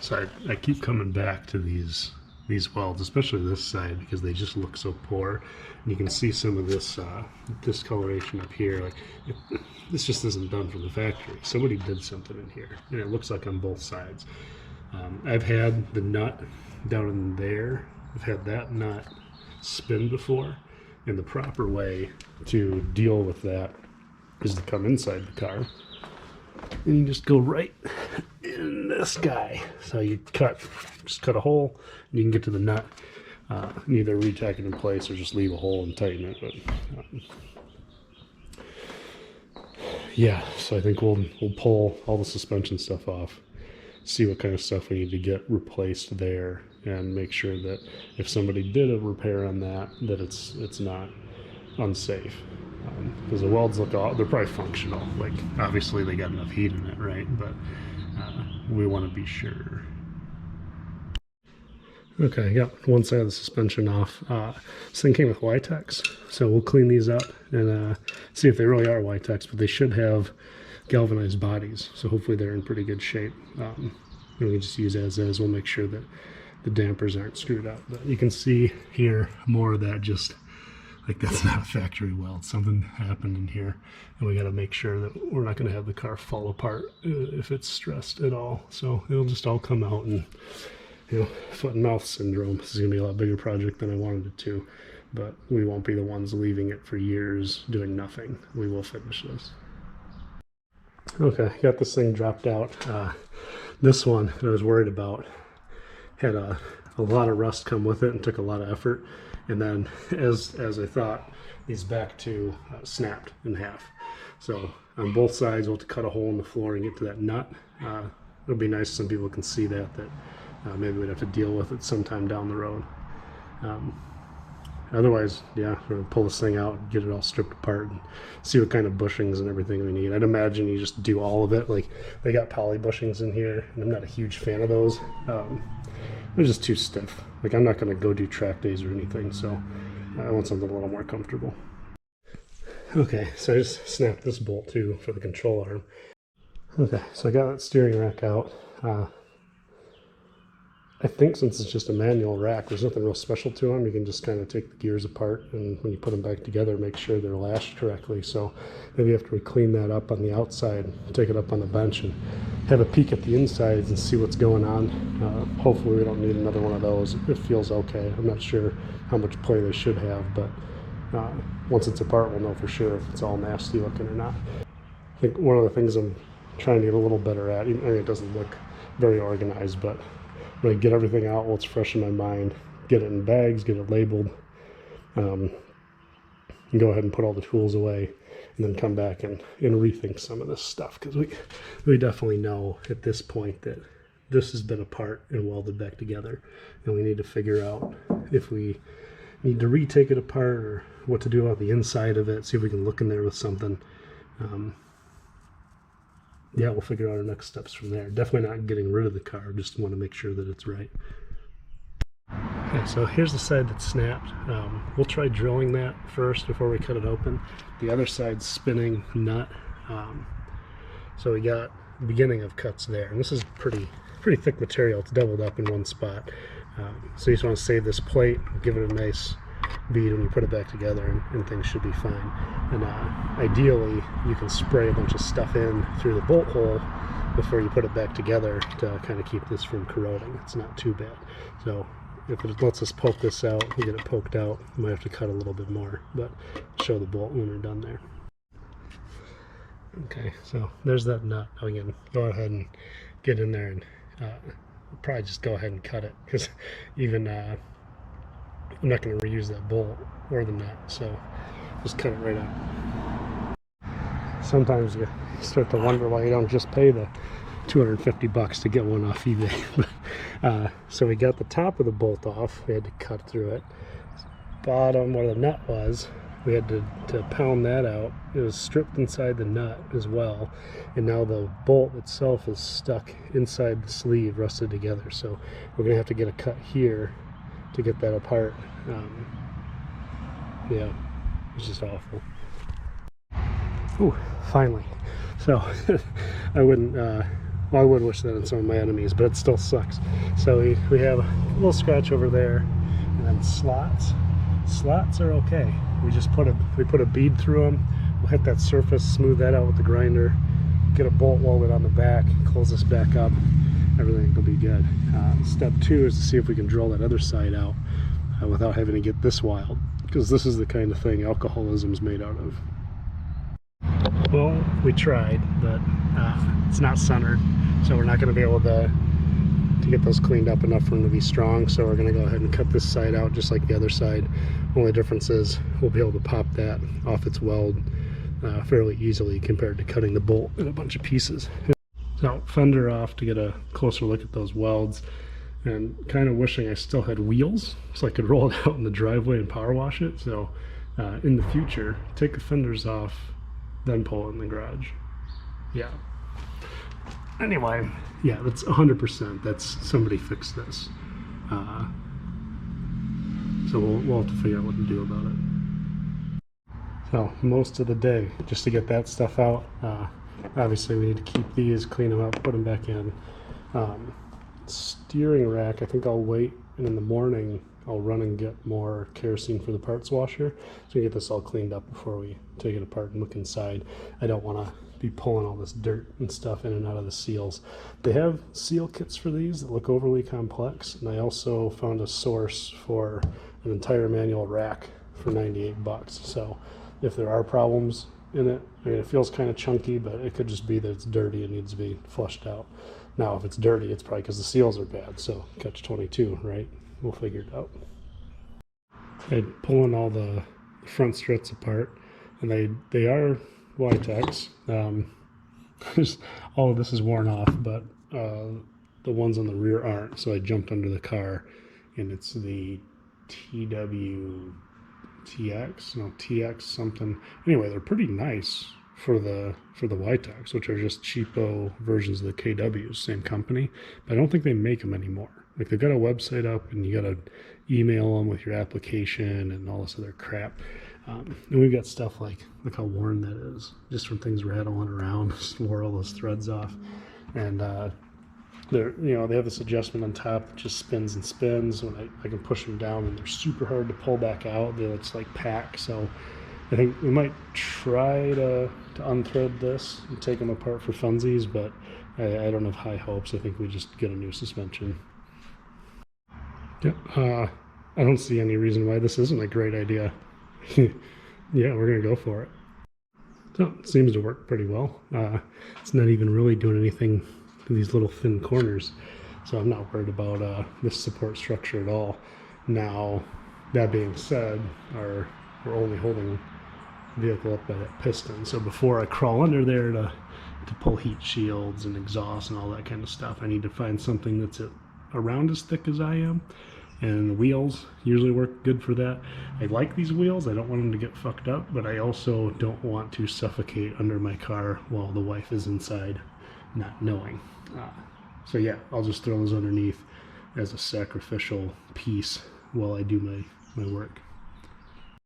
So I keep coming back to these welds, especially this side, because they just look so poor. And you can see some of this discoloration up here. Like this just isn't done from the factory. Somebody did something in here, and it looks like on both sides. I've had the nut down in there. I've had that nut spin before, and the proper way to deal with that is to come inside the car, and you just go right in this guy. So you just cut a hole, and you can get to the nut. And either retack it in place or just leave a hole and tighten it. But yeah, so I think we'll pull all the suspension stuff off, see what kind of stuff we need to get replaced there, and make sure that if somebody did a repair on that, that it's not unsafe. Because the welds look all, they're probably functional. Like obviously they got enough heat in it, right? But we want to be sure. Okay, I got one side of the suspension off. This thing came with Witex, so we'll clean these up and see if they really are Witex, but they should have galvanized bodies, so hopefully they're in pretty good shape. And we just use as is. We'll make sure that the dampers aren't screwed up. But you can see here more of that, just like that's not a factory weld. Something happened in here, and we got to make sure that we're not going to have the car fall apart if it's stressed at all. So it'll just all come out, and you know, foot and mouth syndrome. This is going to be a lot bigger project than I wanted it to, but we won't be the ones leaving it for years doing nothing. We will finish this. Okay, got this thing dropped out. This one I was worried about had a lot of rust come with it and took a lot of effort. And then as I thought, these back two snapped in half. So on both sides, we'll have to cut a hole in the floor and get to that nut. It'll be nice, some people can see that maybe we'd have to deal with it sometime down the road. Otherwise, yeah, we're gonna pull this thing out, get it all stripped apart, and see what kind of bushings and everything we need. I'd imagine you just do all of it. Like they got poly bushings in here, and I'm not a huge fan of those. They're just too stiff. Like I'm not gonna go do track days or anything, so I want something a little more comfortable. Okay, so I just snapped this bolt too for the control arm. Okay, so I got that steering rack out. I think since it's just a manual rack, there's nothing real special to them. You can just kind of take the gears apart, and when you put them back together, make sure they're lashed correctly. So maybe after we clean that up on the outside, take it up on the bench and have a peek at the insides and see what's going on. Hopefully we don't need another one of those. It feels okay. I'm not sure how much play they should have, but once it's apart, we'll know for sure if it's all nasty looking or not. I think one of the things I'm trying to get a little better at, I mean, it doesn't look very organized, but when I get everything out while it's fresh in my mind, get it in bags, get it labeled, and go ahead and put all the tools away, and then come back and rethink some of this stuff, because we definitely know at this point that this has been apart and welded back together, and we need to figure out if we need to retake it apart or what to do about the inside of it, see if we can look in there with something. Yeah, we'll figure out our next steps from there. Definitely not getting rid of the car, just want to make sure that it's right. Okay, so here's the side that's snapped. We'll try drilling that first before we cut it open. The other side's spinning nut. So we got the beginning of cuts there, and this is pretty thick material. It's doubled up in one spot. So you just want to save this plate, give it a nice bead when you put it back together, and things should be fine. And ideally you can spray a bunch of stuff in through the bolt hole before you put it back together to kind of keep this from corroding. It's not too bad. So if it lets us poke this out, we get it poked out, we might have to cut a little bit more, but show the bolt when we're done there. Okay, so there's that nut. Now we can go ahead and get in there, and probably just go ahead and cut it, because even I'm not going to reuse that bolt or the nut, so just cut it right out. Sometimes you start to wonder why you don't just pay the $250 to get one off eBay. So we got the top of the bolt off. We had to cut through it. Bottom where the nut was, we had to pound that out. It was stripped inside the nut as well, and now the bolt itself is stuck inside the sleeve, rusted together. So we're going to have to get a cut here to get that apart. Yeah, it's just awful. Ooh, finally. So I wouldn't Well, I would wish that on some of my enemies, but it still sucks. So we have a little scratch over there, and then slots. Slots are okay. We put a bead through them. We'll hit that surface, smooth that out with the grinder, get a bolt welded on the back, close this back up. Everything will be good. Step 2 is to see if we can drill that other side out without having to get this wild, because this is the kind of thing alcoholism is made out of. Well, we tried, but it's not centered, so we're not going to be able to get those cleaned up enough for them to be strong. So we're going to go ahead and cut this side out just like the other side. Only difference is we'll be able to pop that off its weld fairly easily compared to cutting the bolt in a bunch of pieces. So fender off to get a closer look at those welds, and kind of wishing I still had wheels so I could roll it out in the driveway and power wash it. So in the future, take the fenders off, then pull it in the garage. Yeah. Anyway, yeah, that's 100%. That's somebody fixed this. So we'll have to figure out what to do about it. So most of the day, just to get that stuff out. Obviously, we need to keep these, clean them up, put them back in. Steering rack, I think I'll wait, and in the morning I'll run and get more kerosene for the parts washer, so we get this all cleaned up before we take it apart and look inside. I don't want to be pulling all this dirt and stuff in and out of the seals. They have seal kits for these that look overly complex, and I also found a source for an entire manual rack for 98 bucks. So if there are problems in it, I mean, it feels kind of chunky, but it could just be that it's dirty and needs to be flushed out. Now, if it's dirty, it's probably because the seals are bad, so catch 22, right? We'll figure it out. I'm pulling all the front struts apart, and they are Witex. All of this is worn off, but the ones on the rear aren't, so I jumped under the car, and it's the TX something. Anyway, they're pretty nice for the Witex, which are just cheapo versions of the KWs, same company, but I don't think they make them anymore. Like, they've got a website up, and you got to email them with your application and all this other crap. And we've got stuff like, look how worn that is, just from things rattling around. Just wore all those threads off. And they have this adjustment on top that just spins and spins. When I can push them down, and they're super hard to pull back out. It's like pack. So I think we might try to unthread this and take them apart for funsies, but I don't have high hopes. I think we just get a new suspension. Yep. I don't see any reason why this isn't a great idea. Yeah, we're gonna go for it. So it seems to work pretty well. It's not even really doing anything to these little thin corners, so I'm not worried about this support structure at all. Now, that being said, we're only holding the vehicle up by that piston, so before I crawl under there to pull heat shields and exhaust and all that kind of stuff, I need to find something that's around as thick as I am. And the wheels usually work good for that. I like these wheels. I don't want them to get fucked up, but I also don't want to suffocate under my car while the wife is inside, not knowing. So yeah, I'll just throw those underneath as a sacrificial piece while I do my work.